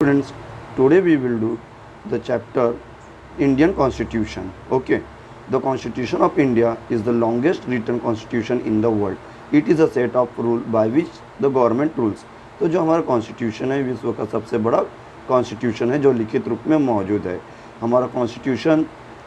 Students, today we will do the chapter Indian Constitution. Okay, the Constitution of India is the longest written constitution in the world. It is a set of rules by which the government rules. तो जो हमारा constitution है विश्व का सबसे बड़ा constitution है जो लिखित रूप में मौजूद है। हमारा कॉन्स्टिट्यूशन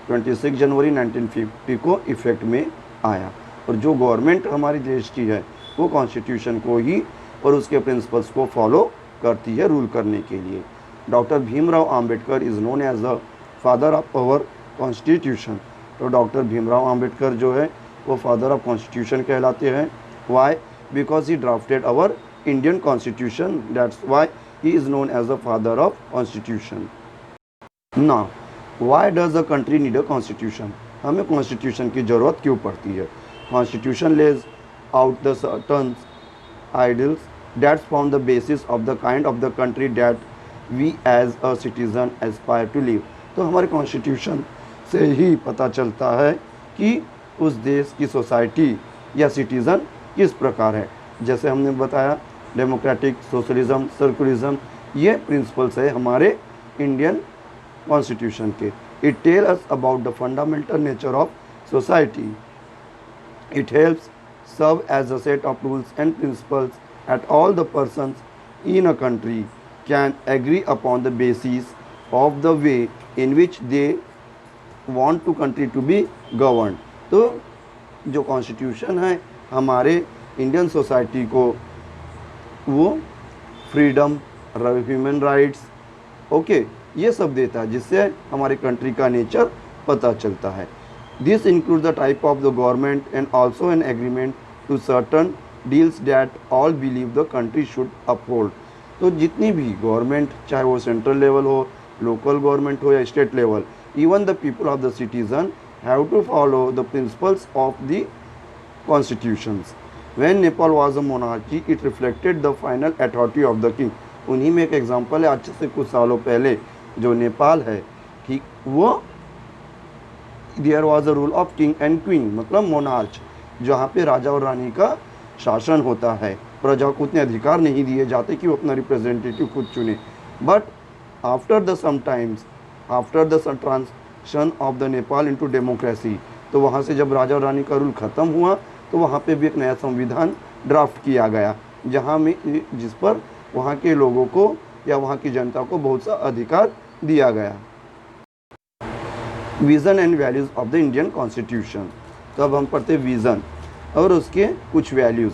26 जनवरी 1950 को इफेक्ट में आया और जो गवर्नमेंट हमारे देश की है वो कॉन्स्टिट्यूशन को ही और उसके प्रिंसिपल्स को फॉलो करती है रूल करने के लिए। Doctor Bhimrao Ambedkar is known as the father of our constitution. तो डॉक्टर भीमराव आम्बेडकर जो है वो फादर ऑफ कॉन्स्टिट्यूशन कहलाते हैं। Why? Because he drafted our Indian constitution, that's why he is known as the father of constitution. Now why does the country need a constitution? हमें constitution की ज़रूरत क्यों पड़ती है? Constitution lays out the certain ideals that form the basis of the kind of the country that we as a citizen aspire to live। तो हमारे constitution से ही पता चलता है कि उस देश की सोसाइटी या सिटीज़न किस प्रकार है। जैसे हमने बताया डेमोक्रेटिक, सोशलिज्म, सर्कुलरिज्म, ये प्रिंसिपल्स है हमारे इंडियन कॉन्स्टिट्यूशन के। It tell us about the fundamental nature of society. It helps serve as a set of rules and principles that all the persons in a country can agree upon the basis of the way in which they want to country to be governed। तो जो constitution है हमारे Indian society को वो freedom, human rights, okay, ये सब देता है जिससे हमारी कंट्री का नेचर पता चलता है। This includes the type of the government and also an agreement to certain deals that all believe the country should uphold। तो जितनी भी गवर्नमेंट, चाहे वो सेंट्रल लेवल हो, लोकल गवर्नमेंट हो या state level, even the people of the citizen have to follow the principles of the constitutions। When Nepal was a monarchy, it reflected the final authority of the king। उन्हीं में एक example है, आज से कुछ सालों पहले जो नेपाल है, ठीक, वो there was a rule of king and queen, मतलब मोनार्च, जहाँ पे राजा और रानी का शासन होता है। प्रजा को उतने अधिकार नहीं दिए जाते कि वो अपना रिप्रेजेंटेटिव खुद चुने। But after the sometimes, after the transition of the Nepal into democracy, तो वहाँ से जब राजा और रानी का रूल ख़त्म हुआ तो वहाँ पे भी एक नया संविधान ड्राफ्ट किया गया जहाँ में जिस पर वहाँ के लोगों को या वहाँ की जनता को बहुत सा अधिकार दिया गया। Vision and values of the Indian constitution. तो अब हम पढ़ते विज़न और उसके कुछ values.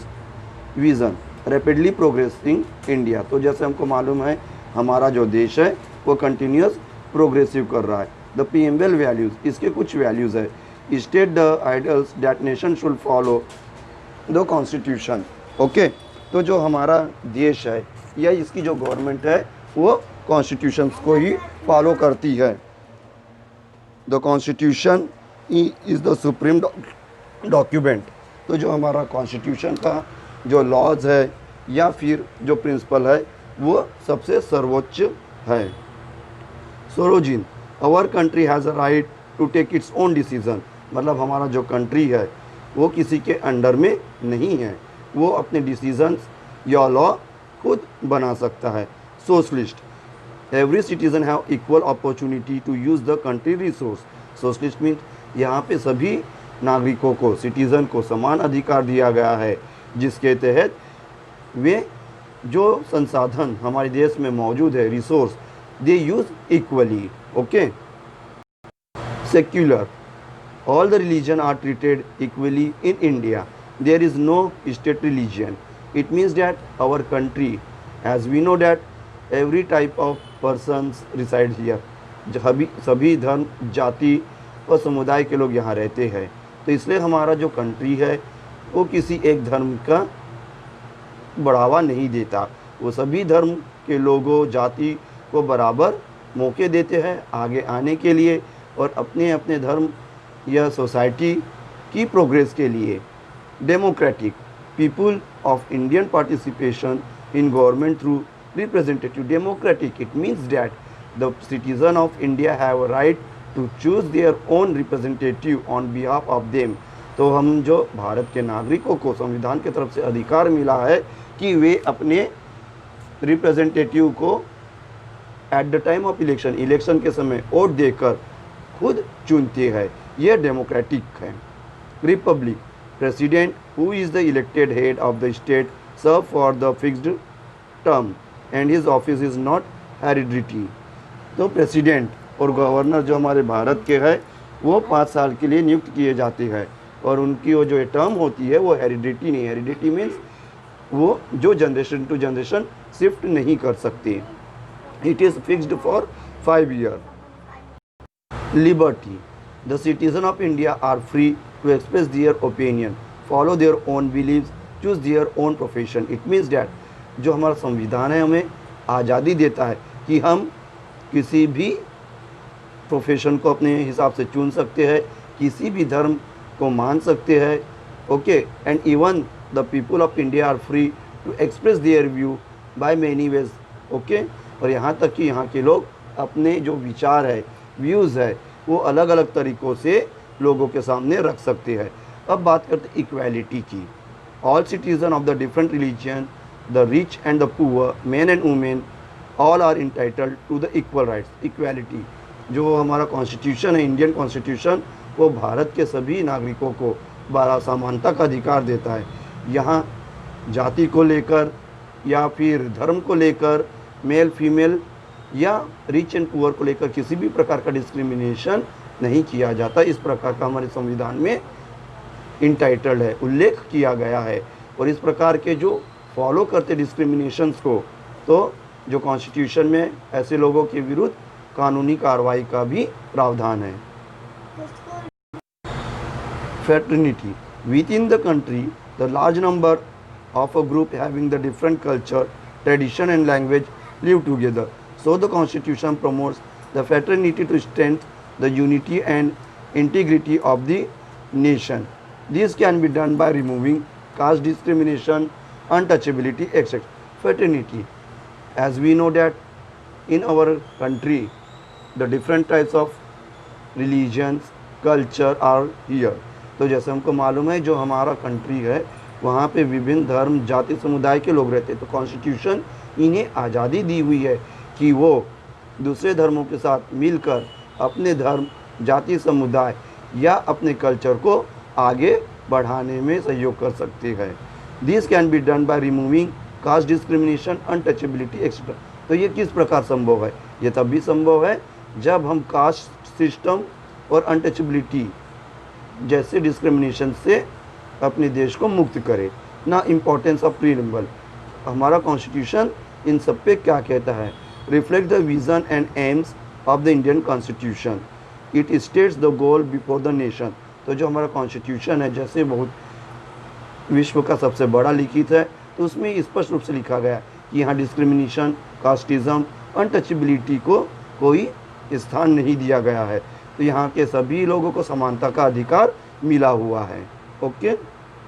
Vision, rapidly progressing India. तो जैसे हमको मालूम है हमारा जो देश है वो कंटिन्यूस प्रोग्रेसिव कर रहा है। द पीएमएल वैल्यूज़, इसके कुछ वैल्यूज़ है। State the ideals that nation should follow the constitution. Okay, तो जो हमारा देश है या इसकी जो गवर्नमेंट है वो कॉन्स्टिट्यूशंस को ही फॉलो करती है। The constitution is the supreme document. तो जो हमारा कॉन्स्टिट्यूशन का जो लॉज है या फिर जो प्रिंसिपल है वो सबसे सर्वोच्च है। Sovereign, our country has a right to take its own decision. मतलब हमारा जो कंट्री है वो किसी के अंडर में नहीं है, वो अपने डिसीजंस या लॉ खुद बना सकता है। Socialist, every citizen have equal opportunity to use the country resource. Socialist mean यहाँ पे सभी नागरिकों को, सिटीज़न को समान अधिकार दिया गया है जिसके तहत वे जो संसाधन हमारे देश में मौजूद है, resource, they use equally. Okay. Secular, all the religion are treated equally in India, there is no state religion. It means that our country, as we know that every type of persons reside here, सभी धर्म, जाति और समुदाय के लोग यहाँ रहते हैं। तो इसलिए हमारा जो कंट्री है वो किसी एक धर्म का बढ़ावा नहीं देता, वो सभी धर्म के लोगों, जाति को बराबर मौके देते हैं आगे आने के लिए और अपने अपने धर्म या सोसाइटी की प्रोग्रेस के लिए। Democratic, people of Indian participation in government through representative। democratic, it means that the citizen of India have a right to choose their own representative on behalf of them। तो हम जो भारत के नागरिकों को संविधान की तरफ से अधिकार मिला है कि वे अपने रिप्रेजेंटेटिव को at the time of election, election के समय वोट देकर खुद चुनते हैं। यह डेमोक्रेटिक है। Republic, president who is the elected head of the state serve for the fixed term and his office is not hereditary. तो प्रेसिडेंट और गवर्नर जो हमारे भारत के हैं वो 5 साल के लिए नियुक्त किए जाते हैं और उनकी वो जो टर्म होती है वो हेरिडिटी नहीं, हेरिडिटी मीन्स वो जो जनरेशन टू जनरेशन शिफ्ट नहीं कर सकते। It is fixed for 5 year. Liberty, the citizen of India are free to express their opinion, follow their own believes, choose their own profession. It means that जो हमारा संविधान है हमें आज़ादी देता है कि हम किसी भी प्रोफेशन को अपने हिसाब से चुन सकते हैं, किसी भी धर्म को मान सकते हैं। Okay, and even the people of India are free to express their view by many ways. Okay, और यहाँ तक कि यहाँ के लोग अपने जो विचार है, व्यूज़ है, वो अलग अलग तरीक़ों से लोगों के सामने रख सकते हैं। अब बात करते हैं इक्वालिटी की। All citizen of the different religion, the rich and the poor, man and women, all are entitled to the equal rights. Equality जो हमारा कॉन्स्टिट्यूशन है, इंडियन कॉन्स्टिट्यूशन, वो भारत के सभी नागरिकों को समानता का अधिकार देता है। यहाँ जाति को लेकर या फिर धर्म को लेकर, मेल फीमेल या रिच एंड पुअर को लेकर किसी भी प्रकार का डिस्क्रिमिनेशन नहीं किया जाता। इस प्रकार का हमारे संविधान में इंटाइटल्ड है, उल्लेख किया गया है। और इस प्रकार के जो फॉलो करते डिस्क्रिमिनेशंस को, तो जो कॉन्स्टिट्यूशन में ऐसे लोगों के विरुद्ध कानूनी कार्रवाई का भी प्रावधान है। Fraternity, within the country, the large number of a group having the different culture, tradition and language live together. So the constitution promotes the fraternity to strengthen the unity and integrity of the nation. This can be done by removing caste discrimination, untouchability, etc. Fraternity, as we know that in our country the different types of religions, culture are here. तो जैसे हमको मालूम है जो हमारा country है वहाँ पे विभिन्न धर्म, जाति, समुदाय के लोग रहते हैं। तो कॉन्स्टिट्यूशन इन्हें आज़ादी दी हुई है कि वो दूसरे धर्मों के साथ मिलकर अपने धर्म, जाति, समुदाय या अपने कल्चर को आगे बढ़ाने में सहयोग कर सकते हैं। This can be done by removing caste discrimination, untouchability, etcetera. तो ये किस प्रकार संभव है? ये तब भी संभव है जब हम कास्ट सिस्टम और अनटचेबिलिटी जैसे डिस्क्रिमिनेशन से अपने देश को मुक्त करें। ना इम्पोर्टेंस ऑफ प्रीएम्बल, हमारा कॉन्स्टिट्यूशन इन सब पे क्या कहता है? Reflect the vision and AIIMS of the Indian constitution, it states the goal before the nation. तो जो हमारा कॉन्स्टिट्यूशन है, जैसे बहुत विश्व का सबसे बड़ा लिखित है, तो उसमें स्पष्ट रूप से लिखा गया कि यहाँ डिस्क्रिमिनेशन, कास्टिज़म, अनटचेबिलिटी को कोई स्थान नहीं दिया गया है। तो यहाँ के सभी लोगों को समानता का अधिकार मिला हुआ है। ओके।